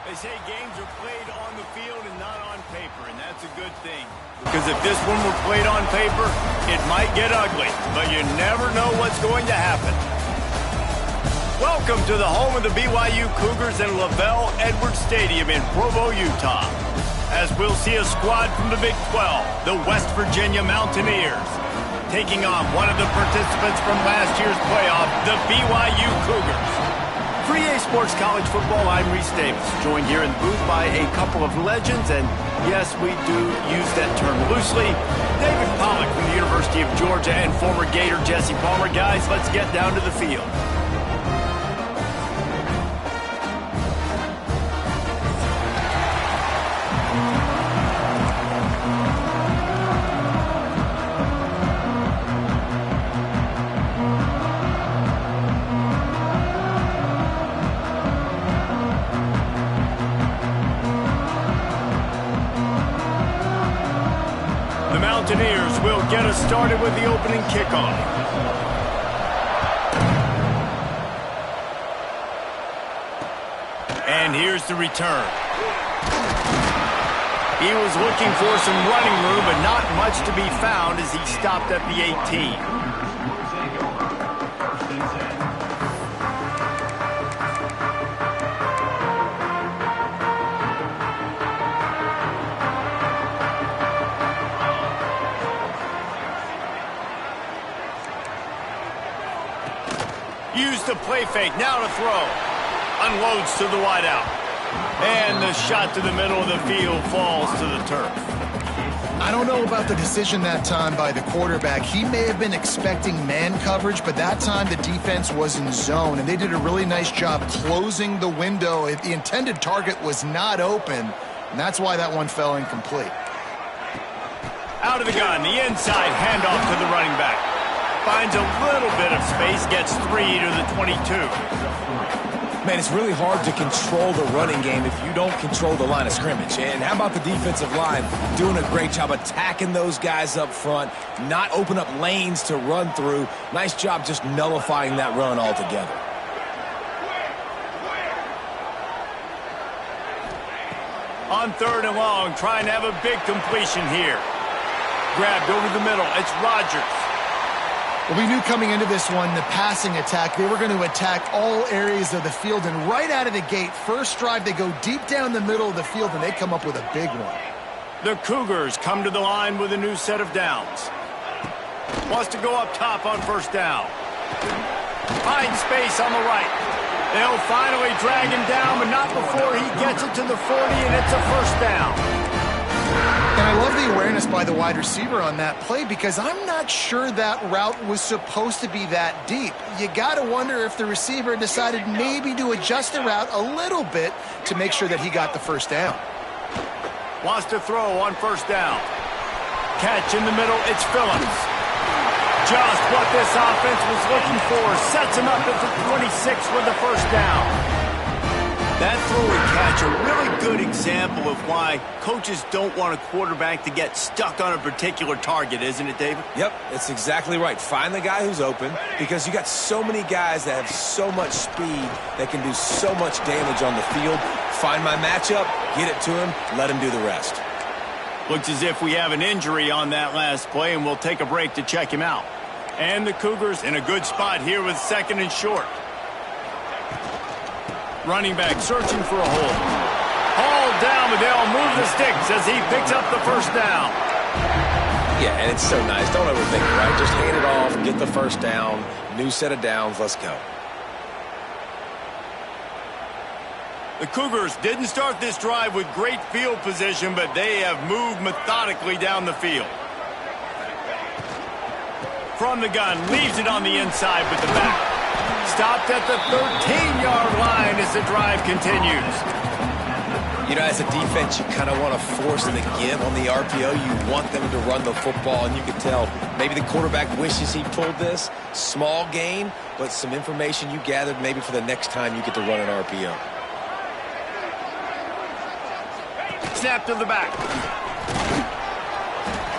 They say games are played on the field and not on paper, and that's a good thing. Because if this one were played on paper, it might get ugly, but you never know what's going to happen. Welcome to the home of the BYU Cougars in LaVell Edwards Stadium in Provo, Utah. As we'll see a squad from the Big 12, the West Virginia Mountaineers, taking on one of the participants from last year's playoff, the BYU Cougars. For EA Sports College Football, I'm Reese Davis, joined here in the booth by a couple of legends, and yes, we do use that term loosely. David Pollack from the University of Georgia and former Gator Jesse Palmer. Guys, let's get down to the field. Mountaineers will get us started with the opening kickoff. And here's the return. He was looking for some running room, but not much to be found as he stopped at the 18. Used the play fake, now to throw. Unloads to the wideout. And the shot to the middle of the field falls to the turf. I don't know about the decision that time by the quarterback. He may have been expecting man coverage, but that time the defense was in zone, and they did a really nice job closing the window. The intended target was not open, and that's why that one fell incomplete. Out of the gun, the inside handoff to the running back. Finds a little bit of space, gets 3 to the 22. Man, it's really hard to control the running game if you don't control the line of scrimmage. And how about the defensive line doing a great job attacking those guys up front, not open up lanes to run through. Nice job just nullifying that run altogether. On 3rd and long, trying to have a big completion here. Grabbed over the middle, it's Rodgers. Well, we knew coming into this one, the passing attack, they were going to attack all areas of the field. And right out of the gate, first drive, they go deep down the middle of the field, and they come up with a big one. The Cougars come to the line with a new set of downs. Wants to go up top on 1st down. Finds space on the right. They'll finally drag him down, but not before he gets it to the 40, and it's a 1st down. And I love the awareness by the wide receiver on that play because I'm not sure that route was supposed to be that deep. You got to wonder if the receiver decided maybe to adjust the route a little bit to make sure that he got the 1st down. Wants to throw on 1st down. Catch in the middle, it's Phillips. Just what this offense was looking for. Sets him up at the 26 with the 1st down. That throw and catch, a really good example of why coaches don't want a quarterback to get stuck on a particular target, isn't it, David? Yep, it's exactly right. Find the guy who's open because you got so many guys that have so much speed that can do so much damage on the field. Find my matchup, get it to him, let him do the rest. Looks as if we have an injury on that last play, and we'll take a break to check him out. And the Cougars in a good spot here with 2nd and short. Running back searching for a hole. Hauled down, but they'll move the sticks as he picks up the 1st down. Yeah, and it's so nice. Don't overthink it, right? Just hand it off, get the 1st down, new set of downs, let's go. The Cougars didn't start this drive with great field position, but they have moved methodically down the field. From the gun, leaves it on the inside with the back. Stopped at the 13-yard line as the drive continues. You know, as a defense, you kind of want to force the give on the RPO. You want them to run the football, and you can tell maybe the quarterback wishes he pulled this. Small gain, but some information you gathered maybe for the next time you get to run an RPO. Snap to the back.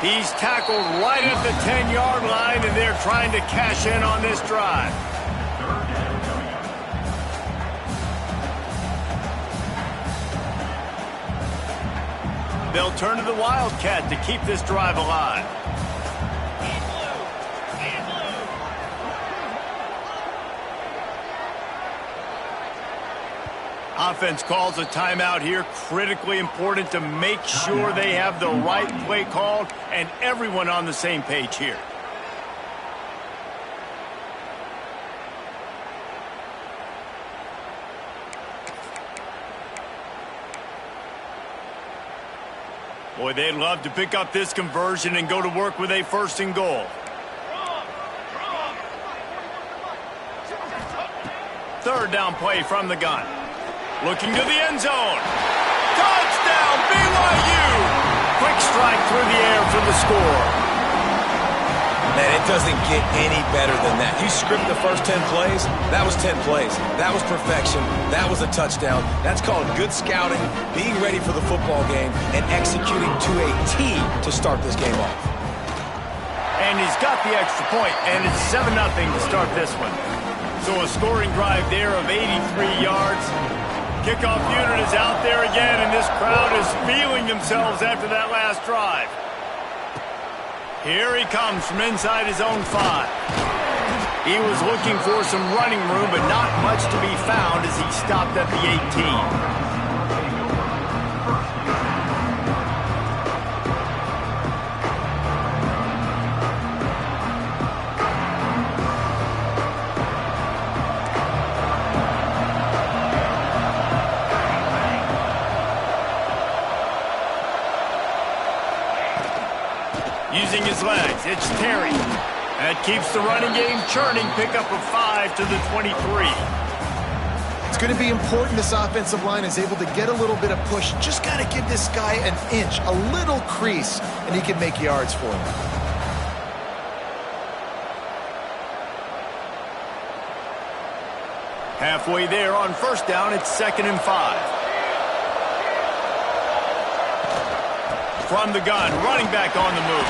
He's tackled right at the 10-yard line, and they're trying to cash in on this drive. They'll turn to the Wildcat to keep this drive alive. Offense calls a timeout here. Critically important to make sure they have the right play called and everyone on the same page here. Boy, they'd love to pick up this conversion and go to work with a first and goal. Third down play from the gun. Looking to the end zone. Touchdown, BYU! Quick strike through the air for the score. Man, it doesn't get any better than that. You script the first 10 plays, that was 10 plays. That was perfection. That was a touchdown. That's called good scouting, being ready for the football game, and executing to a T to start this game off. And he's got the extra point, and it's 7-0 to start this one. So a scoring drive there of 83 yards. Kickoff unit is out there again, and this crowd is feeling themselves after that last drive. Here he comes from inside his own 5. He was looking for some running room, but not much to be found as he stopped at the 18. Using his legs, it's Terry. That keeps the running game churning. Pickup of 5 to the 23. It's going to be important this offensive line is able to get a little bit of push. Just got to give this guy an inch, a little crease, and he can make yards for him. Halfway there on first down, it's 2nd and 5. From the gun, running back on the move.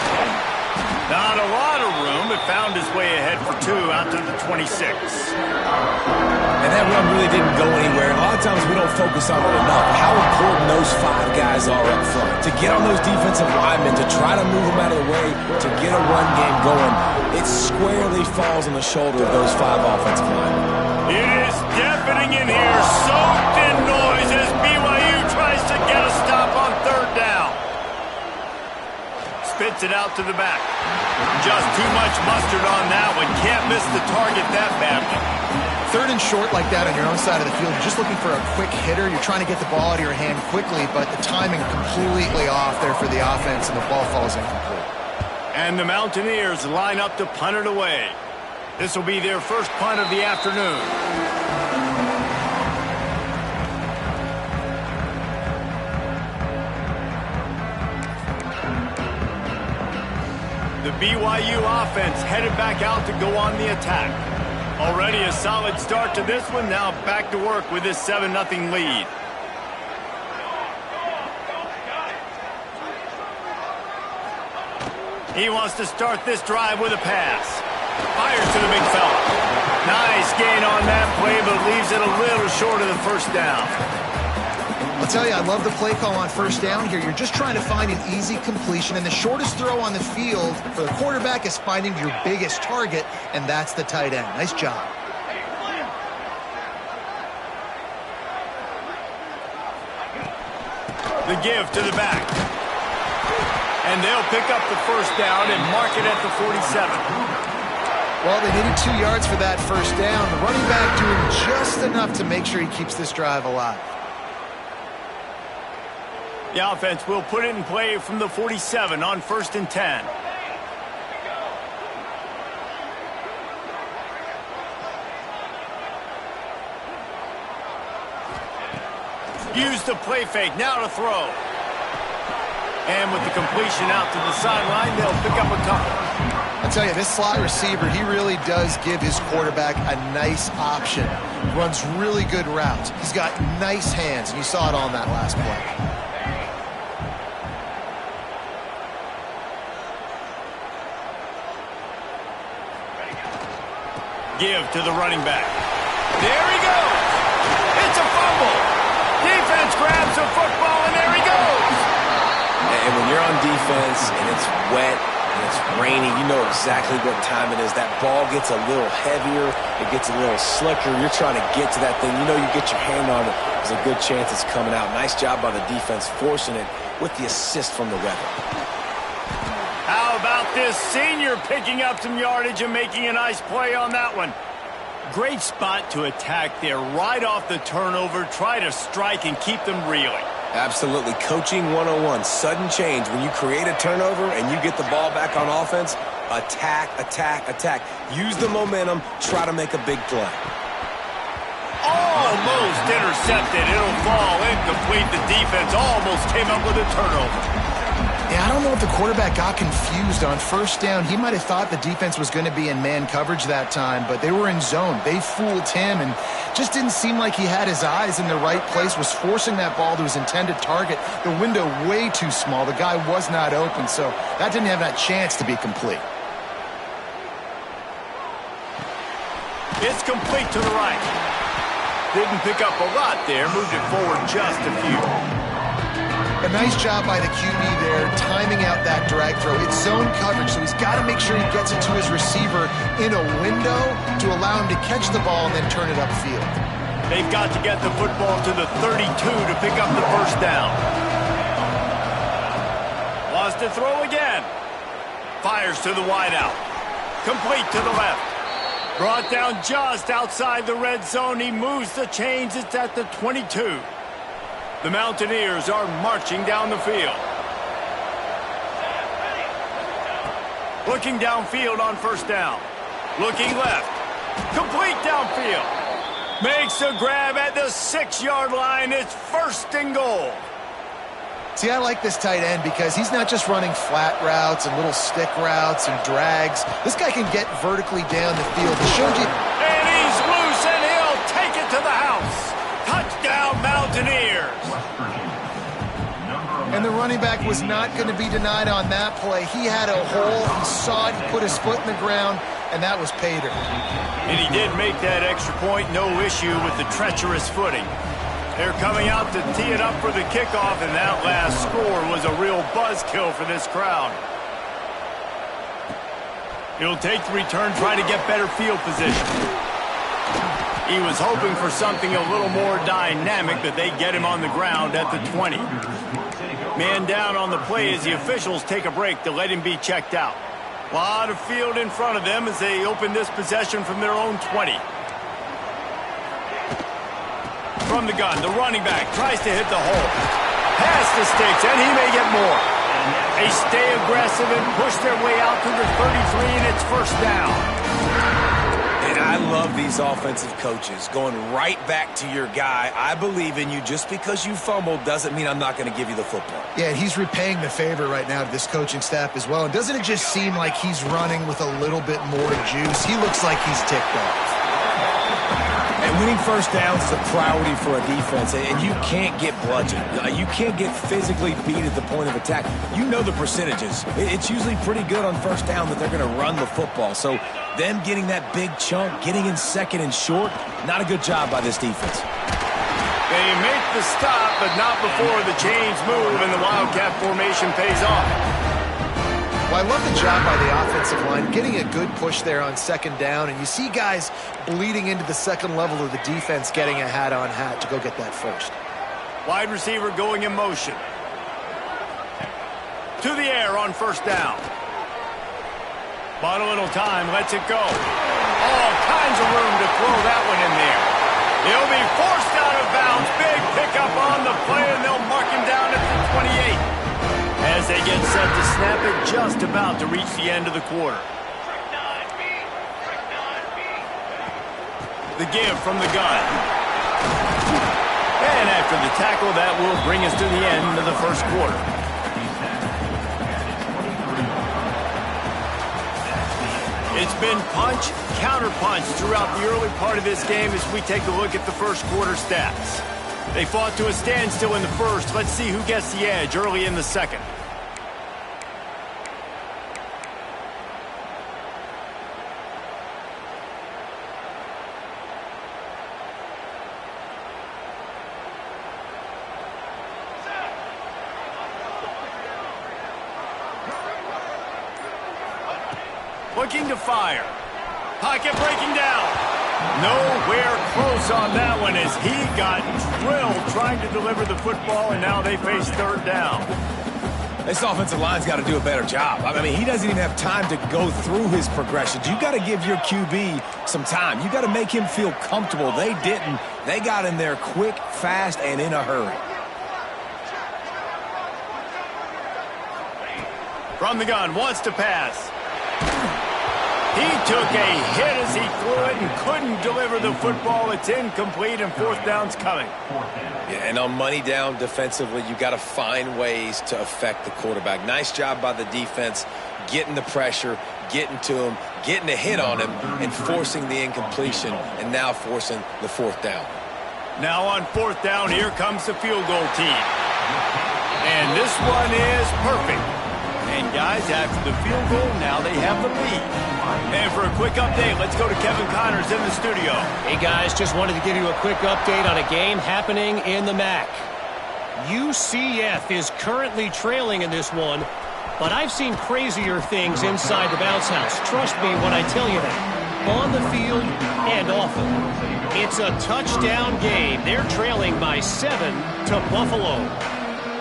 Not a lot of room, but found his way ahead for 2 out to the 26. And that run really didn't go anywhere. And a lot of times we don't focus on it enough. How important those 5 guys are up front. To get on those defensive linemen, to try to move them out of the way, to get a run game going, it squarely falls on the shoulder of those 5 offensive linemen. It is deafening in here, soaked in noise as BYU tries to get a stop on third down. Spits it out to the back. Just too much mustard on that one. Can't miss the target that badly. Third and short like that on your own side of the field, you're just looking for a quick hitter. You're trying to get the ball out of your hand quickly, but the timing completely off there for the offense, and the ball falls incomplete. And the Mountaineers line up to punt it away. This will be their first punt of the afternoon. The BYU offense headed back out to go on the attack. Already a solid start to this one. Now back to work with this 7-0 lead. He wants to start this drive with a pass. Fires to the big fella. Nice gain on that play, but leaves it a little short of the first down. I'll tell you, I love the play call on first down here. You're just trying to find an easy completion, and the shortest throw on the field for the quarterback is finding your biggest target, and that's the tight end. Nice job. The give to the back. And they'll pick up the first down and mark it at the 47. Well, they needed 2 yards for that first down. The running back doing just enough to make sure he keeps this drive alive. The offense will put it in play from the 47 on 1st and 10. Use the play fake, now to throw. And with the completion out to the sideline, they'll pick up a couple. I'll tell you, this slot receiver, he really does give his quarterback a nice option. Runs really good routes. He's got nice hands, and you saw it on that last play. Give to the running back. There he goes. It's a fumble. Defense grabs the football, and there he goes. defense and it's wet and it's rainy, you know exactly what time it is. That ball gets a little heavier. It gets a little slicker. You're trying to get to that thing. You know you get your hand on it. There's a good chance it's coming out. Nice job by the defense forcing it with the assist from the weather. How about this senior picking up some yardage and making a nice play on that one? Great spot to attack there right off the turnover. Try to strike and keep them reeling. Absolutely. Coaching 101. Sudden change. When you create a turnover and you get the ball back on offense, attack, attack, attack. Use the momentum. Try to make a big play. Almost intercepted. It'll fall incomplete. The defense almost came up with a turnover. Yeah, I don't know if the quarterback got confused on first down. He might have thought the defense was going to be in man coverage that time, but they were in zone. They fooled him and just didn't seem like he had his eyes in the right place, was forcing that ball to his intended target. The window way too small. The guy was not open, so that didn't have that chance to be complete. It's complete to the right. Didn't pick up a lot there. Moved it forward just a few. A nice job by the QB there, timing out that drag throw. It's zone coverage, so he's got to make sure he gets it to his receiver in a window to allow him to catch the ball and then turn it upfield. They've got to get the football to the 32 to pick up the first down. Wants to throw again. Fires to the wideout. Complete to the left. Brought down just outside the red zone. He moves the chains. It's at the 22. The Mountaineers are marching down the field. Looking downfield on first down. Looking left. Complete downfield. Makes a grab at the 6-yard line. It's first and goal. See, I like this tight end because he's not just running flat routes and little stick routes and drags. This guy can get vertically down the field. He showed you. And he's loose, and he'll take it to the house. Touchdown, Mountaineers. And the running back was not going to be denied on that play. He had a hole. He saw it. He put his foot in the ground, and that was pay dirt. And he did make that extra point. No issue with the treacherous footing. They're coming out to tee it up for the kickoff, and that last score was a real buzzkill for this crowd. He'll take the return, try to get better field position. He was hoping for something a little more dynamic, but they get him on the ground at the 20. Man down on the play as the officials take a break to let him be checked out. A lot of field in front of them as they open this possession from their own 20. From the gun, the running back tries to hit the hole. Pass the sticks, and he may get more. They stay aggressive and push their way out to the 33, and it's first down. And I love these offensive coaches going right back to your guy. I believe in you. Just because you fumbled doesn't mean I'm not going to give you the football. Yeah, he's repaying the favor right now to this coaching staff as well. And doesn't it just seem like he's running with a little bit more juice? He looks like he's ticked off. And winning first downs is a priority for a defense, and you can't get bludgeoned. You can't get physically beat at the point of attack. You know the percentages. It's usually pretty good on first down that they're going to run the football. So them getting that big chunk, getting in second and short, not a good job by this defense. They make the stop, but not before the chains move and the Wildcat formation pays off. Well, I love the job by the offensive line, getting a good push there on second down, and you see guys bleeding into the second level of the defense getting a hat-on-hat to go get that first. Wide receiver going in motion. To the air on first down. Bought a little time, lets it go. All kinds of room to throw that one in there. He'll be forced out of bounds. Big pickup on the play, and they'll mark him down at the 28. As they get set to snap it, just about to reach the end of the quarter. The give from the gun. And after the tackle, that will bring us to the end of the first quarter. It's been punch, counter-punch throughout the early part of this game as we take a look at the first quarter stats. They fought to a standstill in the first. Let's see who gets the edge early in the second. looking to fire. Pocket breaking down. Nowhere close on that one as he got drilled trying to deliver the football, and now they face third down. This offensive line's got to do a better job. I mean, he doesn't even have time to go through his progressions. You got to give your QB some time. You got to make him feel comfortable. They didn't. They got in there quick, fast, and in a hurry. From the gun, wants to pass. He took a hit as he threw it and couldn't deliver the football. It's incomplete, and fourth down's coming. Yeah, and on money down defensively, you got to find ways to affect the quarterback. Nice job by the defense, getting the pressure, getting to him, getting a hit on him, and forcing the incompletion, and now forcing the fourth down. Now on fourth down, here comes the field goal team. And this one is perfect. And guys, after the field goal, now they have the lead. And for a quick update, let's go to Kevin Connors in the studio. Hey guys, just wanted to give you a quick update on a game happening in the MAC. UCF is currently trailing in this one, but I've seen crazier things inside the bounce house. Trust me when I tell you that. On the field and off it. It's a touchdown game. They're trailing by 7 to Buffalo.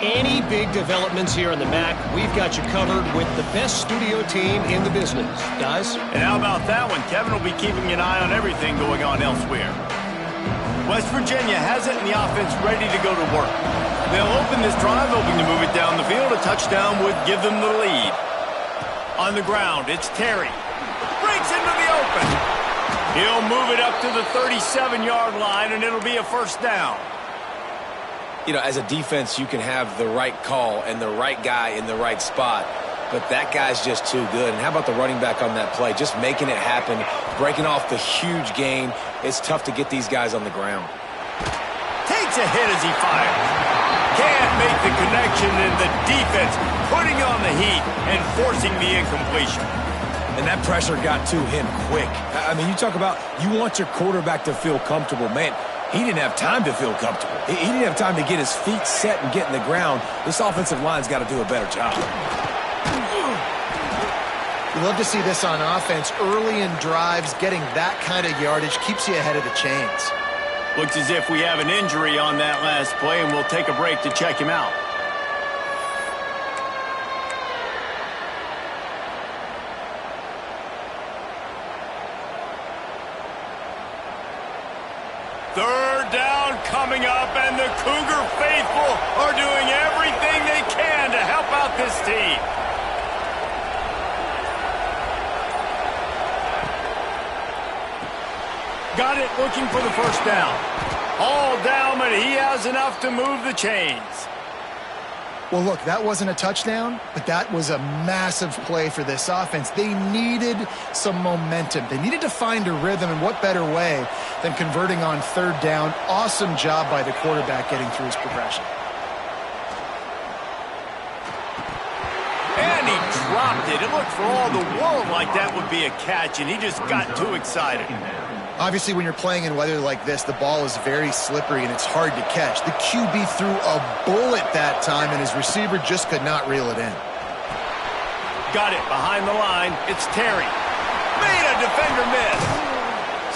Any big developments here in the MAC, we've got you covered with the best studio team in the business. Guys? And how about that one? Kevin will be keeping an eye on everything going on elsewhere. West Virginia has it and the offense ready to go to work. They'll open this drive, hoping to move it down the field. A touchdown would give them the lead. On the ground, it's Terry. Breaks into the open. He'll move it up to the 37-yard line, and it'll be a first down. You know, as a defense, you can have the right call and the right guy in the right spot, but that guy's just too good. And how about the running back on that play? Just making it happen, breaking off the huge gain. It's tough to get these guys on the ground. Takes a hit as he fires. Can't make the connection, and the defense putting on the heat and forcing the incompletion. And that pressure got to him quick. I mean, you talk about you want your quarterback to feel comfortable. Man, he didn't have time to feel comfortable. He didn't have time to get his feet set and get in the ground. This offensive line's got to do a better job. You love to see this on offense. Early in drives, getting that kind of yardage keeps you ahead of the chains. Looks as if we have an injury on that last play, and we'll take a break to check him out. Third down coming up, and the Cougar faithful are doing everything they can to help out this team. Got it, looking for the first down. All down, but he has enough to move the chains. Well, look, that wasn't a touchdown, but that was a massive play for this offense. They needed some momentum. They needed to find a rhythm, and what better way than converting on third down. Awesome job by the quarterback getting through his progression. And he dropped it. It looked for all the world like that would be a catch, and he just got too excited. Obviously, when you're playing in weather like this, the ball is very slippery and it's hard to catch. The QB threw a bullet that time, and his receiver just could not reel it in. Got it behind the line. It's Terry. Made a defender miss.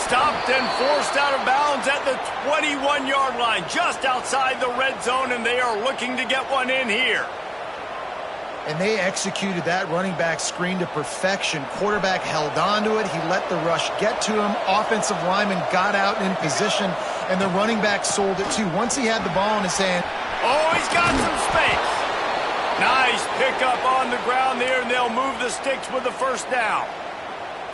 Stopped and forced out of bounds at the 21-yard line, just outside the red zone, and they are looking to get one in here. And they executed that running back screen to perfection. Quarterback held on to it. He let the rush get to him. Offensive lineman got out in position, and the running back sold it too. Once he had the ball in his hand. Oh, he's got some space. Nice pickup on the ground there, and they'll move the sticks with the first down.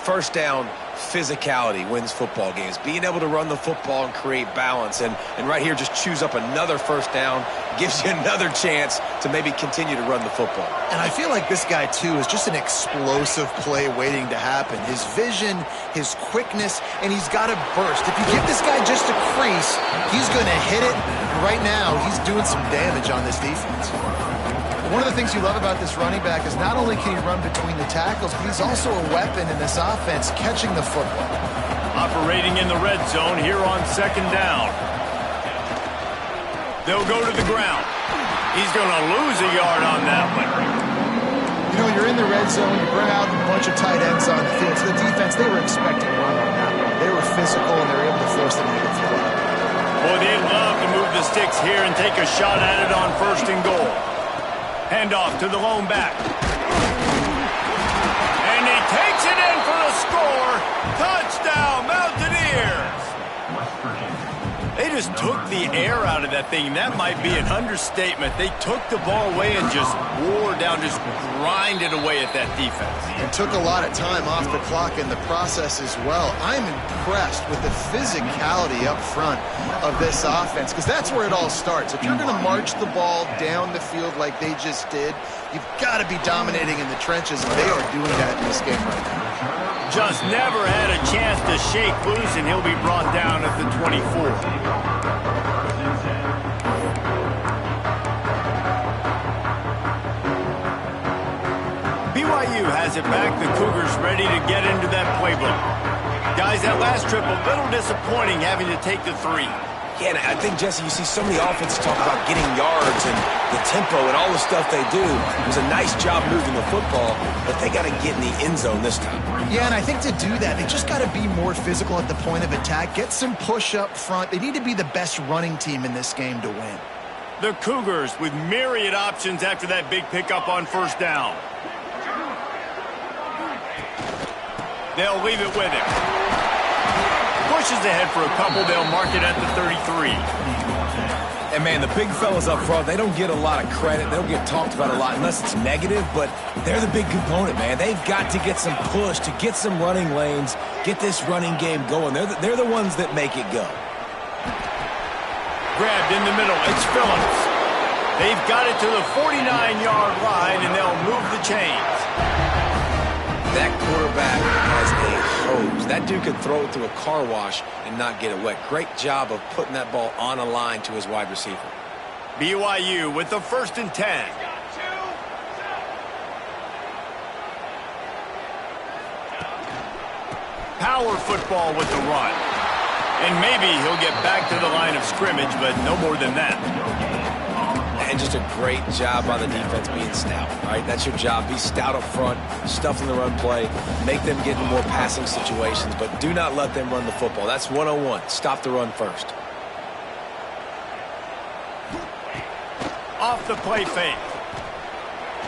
First down, physicality wins football games. Being able to run the football and create balance. And right here, just choose up another first down. Gives you another chance to maybe continue to run the football. And I feel like this guy, too, is just an explosive play waiting to happen. His vision, his quickness, and he's got a burst. If you give this guy just a crease, he's going to hit it. And right now, he's doing some damage on this defense. One of the things you love about this running back is not only can he run between the tackles, but he's also a weapon in this offense, catching the football. Operating in the red zone here on second down. They'll go to the ground. He's going to lose a yard on that one. You know, you're in the red zone, you bring out a bunch of tight ends on the field. So the defense, they were expecting a run on that one. They were physical, and they were able to force the negative play. Boy, they'd love to move the sticks here and take a shot at it on 1st and goal. Handoff to the lone back. And he takes it in for a score. Touchdown, Mountaineers. They just took the air out of that thing. That might be an understatement. They took the ball away and just wore down, just grinded away at that defense. And took a lot of time off the clock in the process as well. I'm impressed with the physicality up front of this offense, because that's where it all starts. If you're going to march the ball down the field like they just did, you've got to be dominating in the trenches, and they are doing that in this game right now. Just never had a chance to shake loose, and he'll be brought down at the 24. BYU has it back. The Cougars ready to get into that playbook. Guys, that last trip, a little disappointing having to take the 3. Yeah, and I think, Jesse, you see so many offenses talk about getting yards and the tempo and all the stuff they do. It was a nice job moving the football, but they got to get in the end zone this time. Yeah, and I think to do that, they just got to be more physical at the point of attack, get some push up front. They need to be the best running team in this game to win. The Cougars with myriad options after that big pickup on 1st down. They'll leave it with him. Pushes ahead for a couple. They'll mark it at the 33. And, man, the big fellas up front, they don't get a lot of credit. They don't get talked about a lot unless it's negative, but they're the big component, man. They've got to get some push, to get some running lanes, get this running game going. They're the ones that make it go. Grabbed in the middle. It's Phillips. They've got it to the 49-yard line, and they'll move the chains. That quarterback has a hose. That dude can throw it through a car wash and not get it wet. Great job of putting that ball on a line to his wide receiver. BYU with the 1st and 10. Power football with the run. And maybe he'll get back to the line of scrimmage, but no more than that. And just a great job on the defense being stout, right? That's your job. Be stout up front, stuff in the run play, make them get into more passing situations, but do not let them run the football. That's 101. Stop the run first. Off the play fake.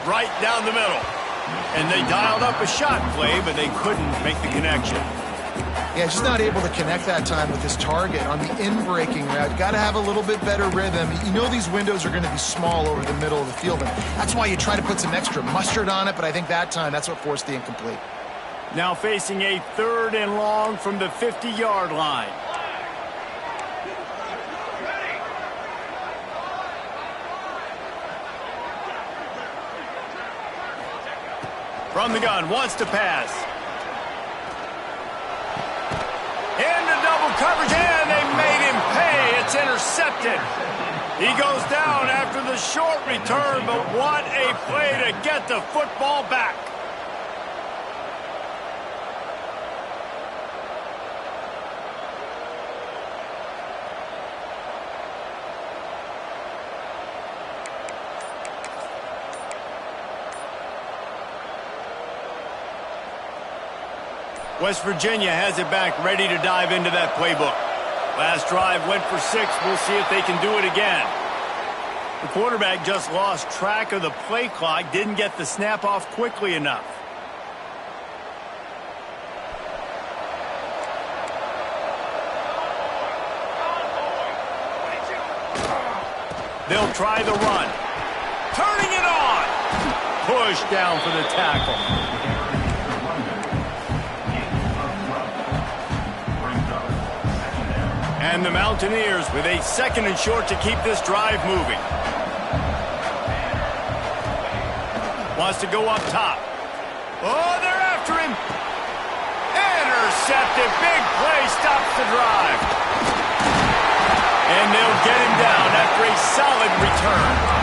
Right down the middle. And they dialed up a shot play, but they couldn't make the connection. Yeah, just not able to connect that time with his target on the in-breaking route. Got to have a little bit better rhythm. You know these windows are going to be small over the middle of the field, and that's why you try to put some extra mustard on it, but I think that time that's what forced the incomplete. Now facing a 3rd and long from the 50-yard line. From the gun, wants to pass. Into double coverage, and they made him pay. It's intercepted. He goes down after the short return, but what a play to get the football back. West Virginia has it back, ready to dive into that playbook. Last drive went for 6. We'll see if they can do it again. The quarterback just lost track of the play clock, didn't get the snap off quickly enough. They'll try the run. Turning it on. Push down for the tackle. And the Mountaineers with a 2nd and short to keep this drive moving. Wants to go up top. Oh, they're after him. Intercepted. Big play stops the drive. And they'll get him down after a solid return.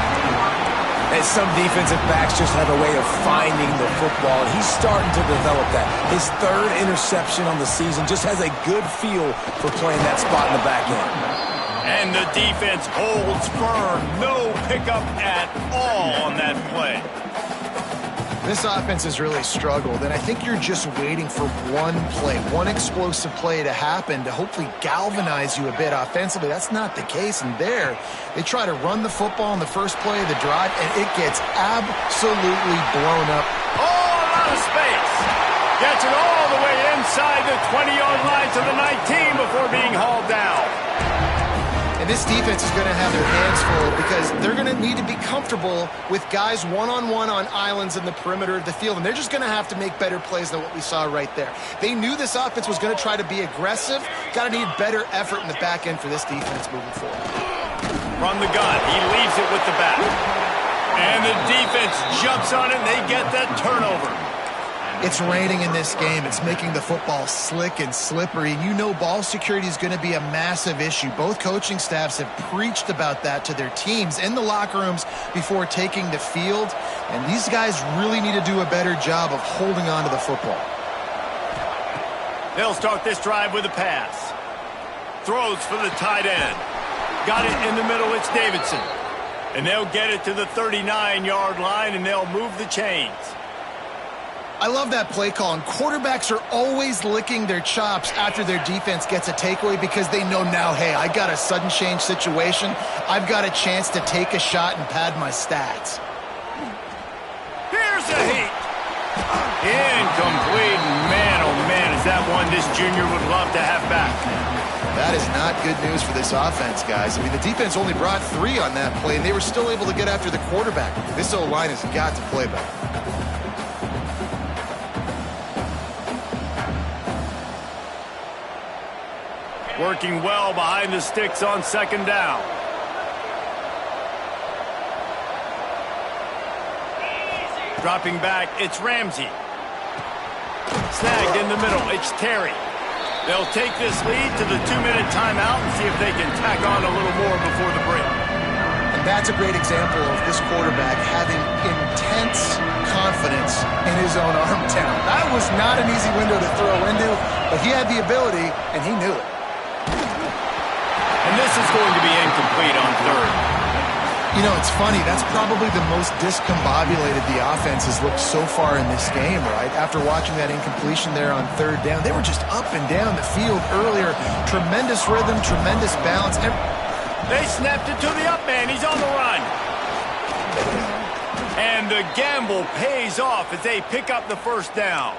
And some defensive backs just have a way of finding the football, and he's starting to develop that. His 3rd interception on the season, just has a good feel for playing that spot in the back end. And the defense holds firm. No pickup at all on that play. This offense has really struggled, and I think you're just waiting for one play, one explosive play to happen to hopefully galvanize you a bit offensively. That's not the case, and there, they try to run the football in the first play of the drive, and it gets absolutely blown up. Oh, a lot of space. Gets it all the way inside the 20-yard line to the 19 before being hauled down. And this defense is going to have their hands full because they're going to need to be comfortable with guys one-on-one on islands in the perimeter of the field. And they're just going to have to make better plays than what we saw right there. They knew this offense was going to try to be aggressive. Got to need better effort in the back end for this defense moving forward. From the gun, he leaves it with the back. And the defense jumps on it, and they get that turnover. It's raining in this game. It's making the football slick and slippery. And you know ball security is going to be a massive issue. Both coaching staffs have preached about that to their teams in the locker rooms before taking the field. And these guys really need to do a better job of holding on to the football. They'll start this drive with a pass. Throws for the tight end. Got it in the middle. It's Davidson. And they'll get it to the 39-yard line, and they'll move the chains. I love that play call, and quarterbacks are always licking their chops after their defense gets a takeaway because they know now, hey, I got a sudden change situation. I've got a chance to take a shot and pad my stats. Here's a heat. Incomplete. Man, oh man, is that one this junior would love to have back. That is not good news for this offense, guys. I mean, the defense only brought 3 on that play, and they were still able to get after the quarterback. This O-line has got to play better. Working well behind the sticks on second down. Dropping back, it's Ramsey. Snagged in the middle, it's Terry. They'll take this lead to the 2-minute timeout and see if they can tack on a little more before the break. And that's a great example of this quarterback having intense confidence in his own arm talent. That was not an easy window to throw into, but he had the ability, and he knew it. And this is going to be incomplete on third. You know, it's funny. That's probably the most discombobulated the offense has looked so far in this game, right? After watching that incompletion there on third down, they were just up and down the field earlier. Tremendous rhythm, tremendous balance. They snapped it to the up man. He's on the run. And the gamble pays off as they pick up the first down.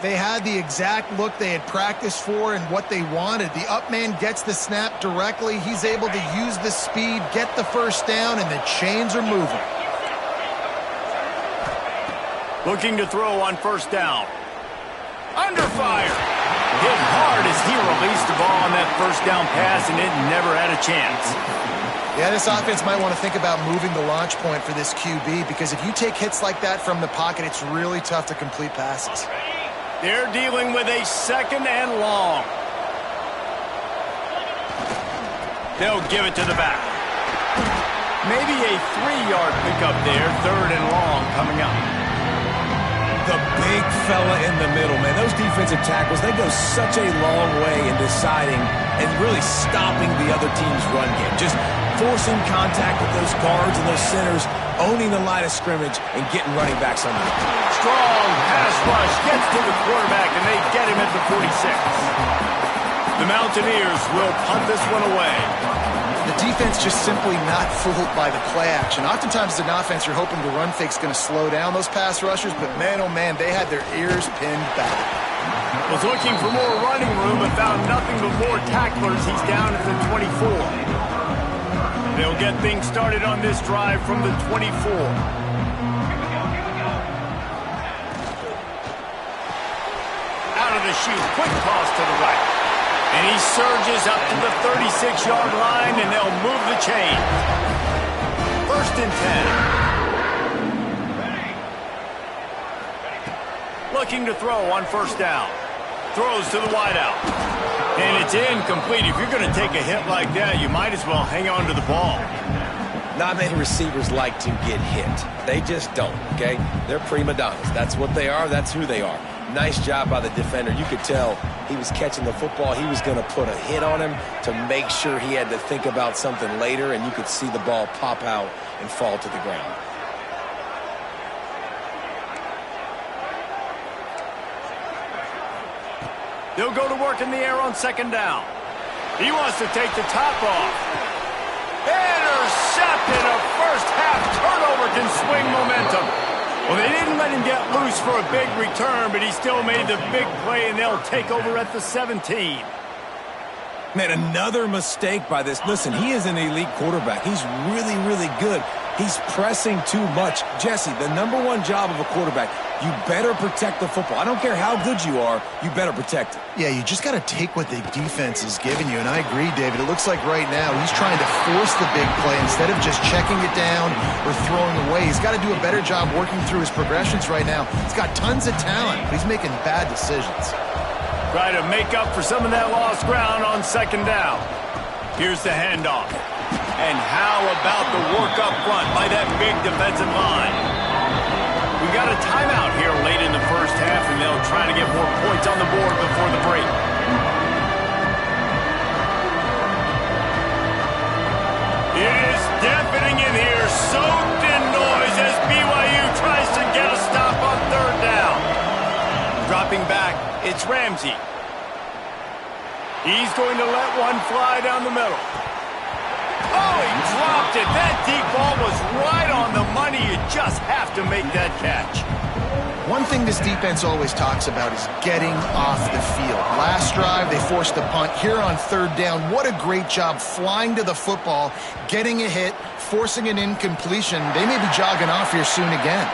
They had the exact look they had practiced for and what they wanted. The up man gets the snap directly. He's able to use the speed, get the first down, and the chains are moving. Looking to throw on first down. Under fire. Hit hard as he released the ball on that first down pass, and it never had a chance. Yeah, this offense might want to think about moving the launch point for this QB because if you take hits like that from the pocket, it's really tough to complete passes. They're dealing with a second and long. They'll give it to the back. Maybe a 3-yard pickup there, third and long coming up. The big fella in the middle, man. Those defensive tackles, they go such a long way in deciding and really stopping the other team's run game. Just forcing contact with those guards and those centers, owning the line of scrimmage, and getting running backs under it. Strong pass rush gets to the quarterback, and they get him at the 46. The Mountaineers will punt this one away. The defense just simply not fooled by the play action. Oftentimes, as an offense, you're hoping the run fake's going to slow down those pass rushers, but man, oh man, they had their ears pinned back. Was looking for more running room and found nothing but more tacklers. He's down at the 24. They'll get things started on this drive from the 24. Out of the chute, quick toss to the right. And he surges up to the 36-yard line, and they'll move the chain. First and 10. Looking to throw on first down. Throws to the wideout. And it's incomplete. If you're going to take a hit like that, you might as well hang on to the ball. Not many receivers like to get hit. They just don't, okay? They're prima donnas. That's what they are. That's who they are. Nice job by the defender. You could tell he was catching the football. He was going to put a hit on him to make sure he had to think about something later, and you could see the ball pop out and fall to the ground. They'll go to work in the air on second down. He wants to take the top off. Intercepted. A first half turnover can swing momentum. Well, they didn't let him get loose for a big return, but he still made the big play, and they'll take over at the 17. Man, another mistake by this. Listen, he is an elite quarterback. He's really, really good. He's pressing too much. Jesse, the #1 job of a quarterback, you better protect the football. I don't care how good you are, you better protect it. Yeah, you just got to take what the defense is giving you, and I agree, David. It looks like right now he's trying to force the big play instead of just checking it down or throwing away. He's got to do a better job working through his progressions right now. He's got tons of talent, but he's making bad decisions. Try to make up for some of that lost ground on second down. Here's the handoff. And how about the work up front by that big defensive line? We got a timeout here late in the first half, and they'll try to get more points on the board before the break. It is deafening in here, soaked in noise as BYU tries to get a stop on third down. Dropping back, it's Ramsey. He's going to let one fly down the middle. Oh, he dropped it. That deep ball was right on the money. You just have to make that catch. One thing this defense always talks about is getting off the field. Last drive, they forced a punt. Here on third down, what a great job flying to the football, getting a hit, forcing an incompletion. They may be jogging off here soon again.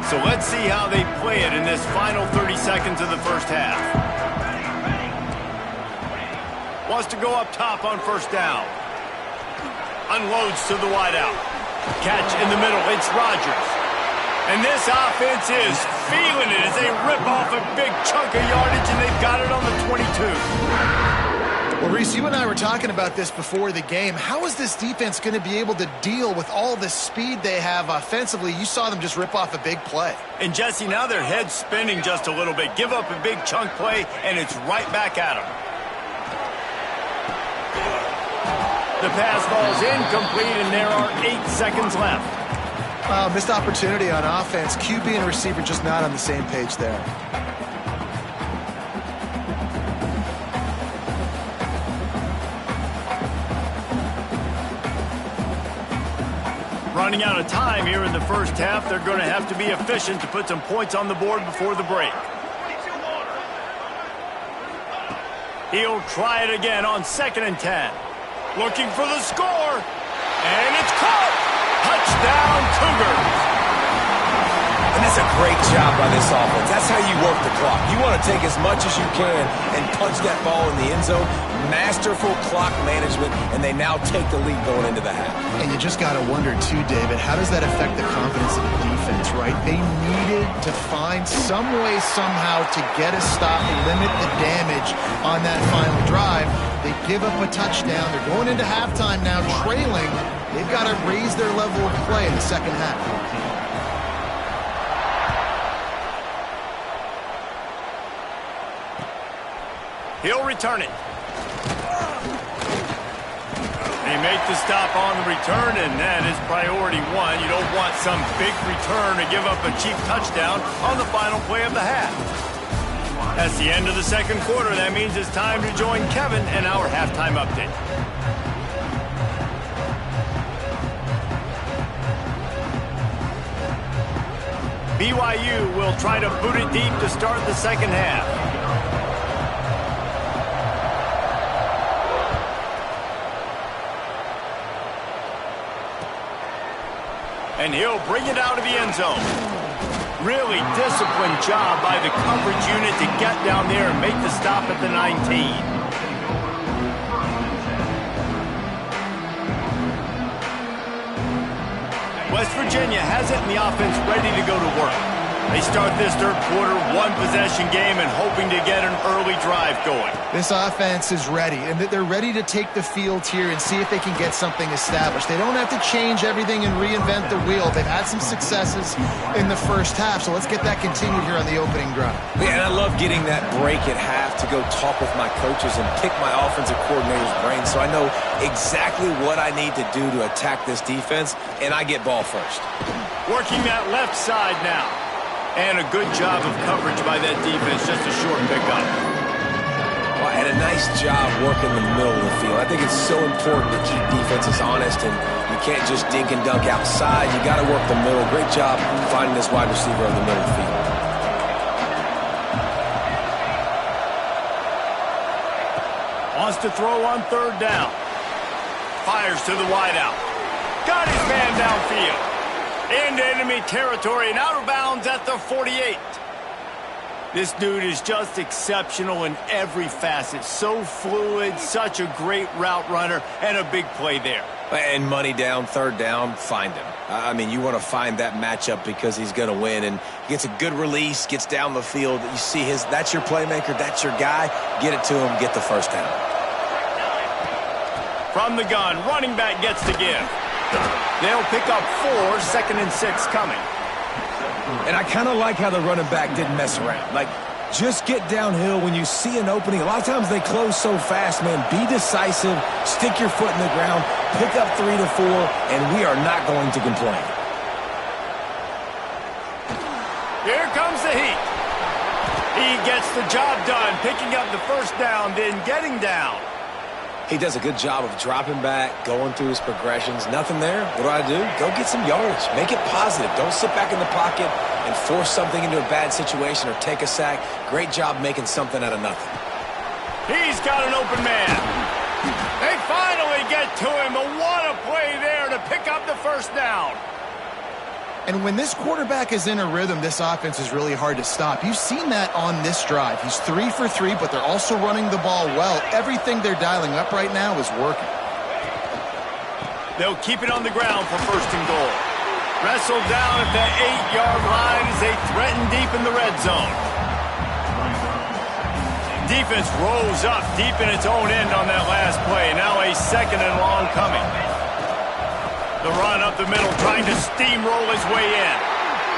So let's see how they play it in this final 30 seconds of the first half. Wants to go up top on first down. Unloads to the wideout. Catch in the middle. It's Rodgers. And this offense is feeling it as they rip off a big chunk of yardage, and they've got it on the 22. Well, Reese, you and I were talking about this before the game. How is this defense going to be able to deal with all the speed they have offensively? You saw them just rip off a big play. And, Jesse, now their head's spinning just a little bit. Give up a big chunk play, and it's right back at them. The pass ball's incomplete, and there are 8 seconds left. Missed opportunity on offense. QB and receiver just not on the same page there. Running out of time here in the first half. They're going to have to be efficient to put some points on the board before the break. He'll try it again on 2nd and 10. Looking for the score. And it's caught. Touchdown, Cougars. And that's a great job by this offense. That's how you work the clock. You want to take as much as you can and punch that ball in the end zone. Masterful clock management, and they now take the lead going into the half. And you just got to wonder, too, David, how does that affect the confidence of the defense, right? They needed to find some way, somehow, to get a stop, limit the damage on that final drive. They give up a touchdown. They're going into halftime now, trailing. They've got to raise their level of play in the second half. He'll return it. They make the stop on the return, and that is priority 1. You don't want some big return to give up a cheap touchdown on the final play of the half. That's the end of the second quarter. That means it's time to join Kevin and our halftime update. BYU will try to boot it deep to start the second half. And he'll bring it out of the end zone. Really disciplined job by the coverage unit to get down there and make the stop at the 19. West Virginia has it, and the offense ready to go to work. They start this third quarter, one-possession game, and hoping to get an early drive going. This offense is ready, and they're ready to take the field here and see if they can get something established. They don't have to change everything and reinvent the wheel. They've had some successes in the first half, so let's get that continued here on the opening drive. Yeah, and I love getting that break at half to go talk with my coaches and pick my offensive coordinator's brain so I know exactly what I need to do to attack this defense, and I get ball first. Working that left side now. And a good job of coverage by that defense, just a short pickup. Well, and a nice job working the middle of the field. I think it's so important to keep defenses honest, and you can't just dink and dunk outside. You got to work the middle. Great job finding this wide receiver in the middle of the field. Wants to throw on third down. Fires to the wideout. Got his man downfield. Into enemy territory and out of bounds at the 48. This dude is just exceptional in every facet. So fluid, such a great route runner, and a big play there. And money down, third down, find him. I mean, you want to find that matchup because he's going to win, and he gets a good release, gets down the field. You see that's your playmaker, that's your guy. Get it to him, get the first down. From the gun, running back gets to give. They'll pick up 4, 2nd and 6 coming. And I kind of like how the running back didn't mess around. Like, just get downhill when you see an opening. A lot of times they close so fast, man. Be decisive, stick your foot in the ground, pick up 3 to 4, and we are not going to complain. Here comes the heat. He gets the job done, picking up the first down, then getting down. He does a good job of dropping back, going through his progressions. Nothing there. What do? Go get some yardage. Make it positive. Don't sit back in the pocket and force something into a bad situation or take a sack. Great job making something out of nothing. He's got an open man. They finally get to him. But what a play there to pick up the first down. And when this quarterback is in a rhythm, this offense is really hard to stop. You've seen that on this drive. He's 3 for 3, but they're also running the ball well. Everything they're dialing up right now is working. They'll keep it on the ground for 1st and goal. Wrestled down at the 8-yard line as they threaten deep in the red zone. Defense rose up deep in its own end on that last play. Now a 2nd and long coming. The run up the middle, trying to steamroll his way in.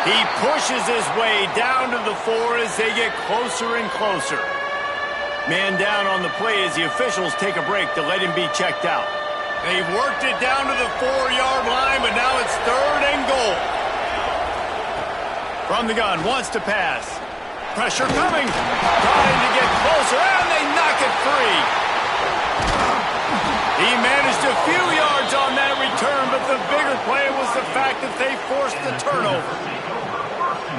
He pushes his way down to the 4 as they get closer and closer. Man down on the play as the officials take a break to let him be checked out. They've worked it down to the 4-yard line, but now it's 3rd and goal. From the gun, wants to pass. Pressure coming. Trying to get closer, and they knock it free. He managed a few yards on that return, but the bigger play was the fact that they forced the turnover.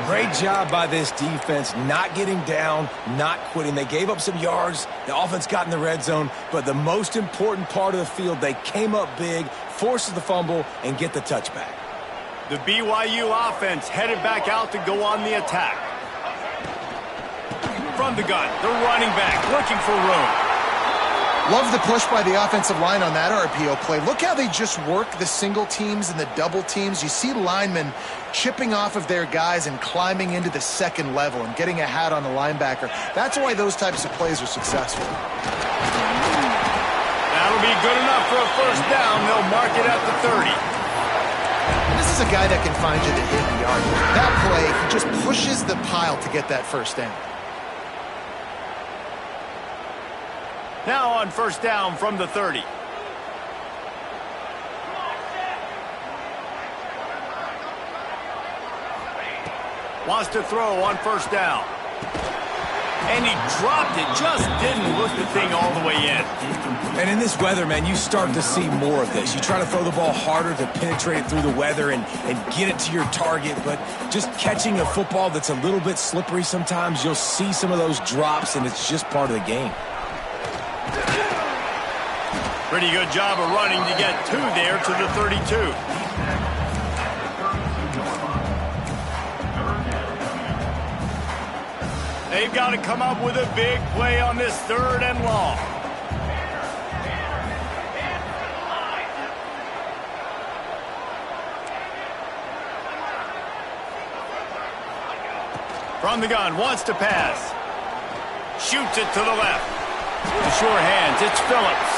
Great job by this defense, not getting down, not quitting. They gave up some yards. The offense got in the red zone, but the most important part of the field, they came up big, forced the fumble, and get the touchback. The BYU offense headed back out to go on the attack. From the gun, the running back looking for room. Love the push by the offensive line on that RPO play. Look how they just work the single teams and the double teams. You see linemen chipping off of their guys and climbing into the 2nd level and getting a hat on the linebacker. That's why those types of plays are successful. That'll be good enough for a 1st down. They'll mark it at the 30. This is a guy that can find you the hidden yard. That play, he just pushes the pile to get that 1st down. Now on 1st down from the 30. Wants to throw on 1st down. And he dropped it, just didn't look the thing all the way in. And in this weather, man, you start to see more of this. You try to throw the ball harder to penetrate it through the weather and get it to your target, but just catching a football that's a little bit slippery sometimes, you'll see some of those drops, and it's just part of the game. Pretty good job of running to get 2 there to the 32. They've got to come up with a big play on this 3rd and long. From the gun, wants to pass. Shoots it to the left. The sure hands, it's Phillips.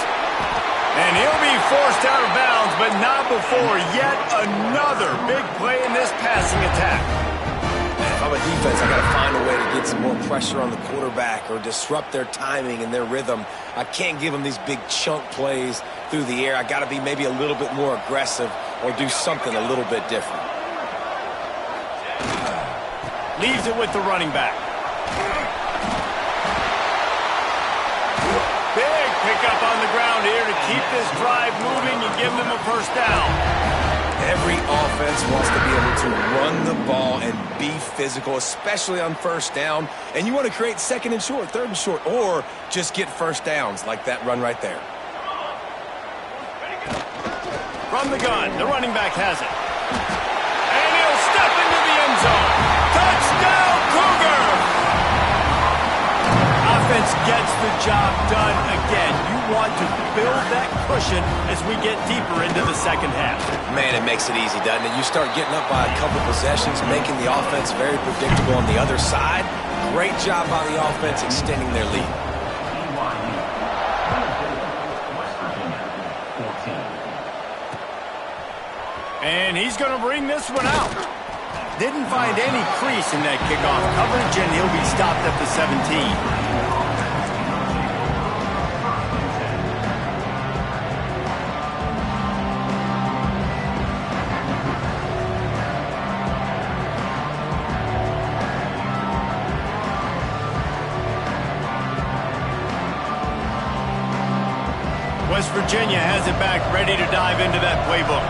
And he'll be forced out of bounds, but not before yet another big play in this passing attack. If I'm a defense, I got to find a way to get some more pressure on the quarterback or disrupt their timing and their rhythm. I can't give them these big chunk plays through the air. I got to be maybe a little bit more aggressive or do something a little bit different. Leaves it with the running back. Big pickup on the ground here to keep this drive moving and give them a first down. Every offense wants to be able to run the ball and be physical, especially on first down. And you want to create second and short, third and short, or just get first downs like that run right there. From the gun, the running back has it. And he'll step into the end zone. Touchdown, Cougars! Offense gets the job done again. You want to build that cushion as we get deeper into the second half. Man, it makes it easy, doesn't it? You start getting up by a couple possessions, making the offense very predictable on the other side. Great job by the offense extending their lead. And he's going to bring this one out. Didn't find any crease in that kickoff coverage, and he'll be stopped at the 17. West Virginia has it back, ready to dive into that playbook.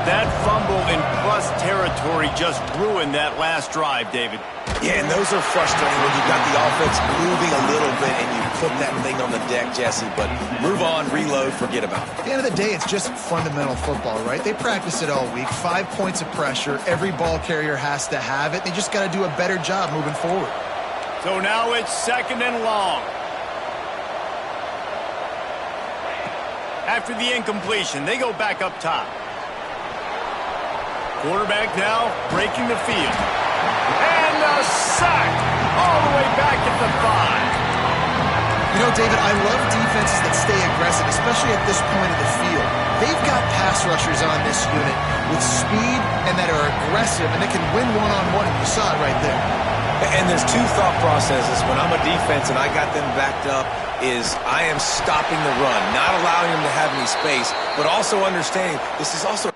That fumble in plus territory just ruined that last drive, David. Yeah, and those are frustrating when you've got the offense moving a little bit and you put that thing on the deck, Jesse. But move on, reload, forget about it. At the end of the day, it's just fundamental football, right? They practice it all week. 5 points of pressure. Every ball carrier has to have it. They just got to do a better job moving forward. So now it's second and long. After the incompletion, they go back up top. Quarterback now breaking the field. And a sack all the way back at the 5. You know, David, I love defenses that stay aggressive, especially at this point of the field. They've got pass rushers on this unit with speed and that are aggressive, and they can win one-on-one, and you saw it right there. And there's two thought processes. When I'm a defense and I got them backed up, is I am stopping the run, not allowing them to have any space, but also understanding this is also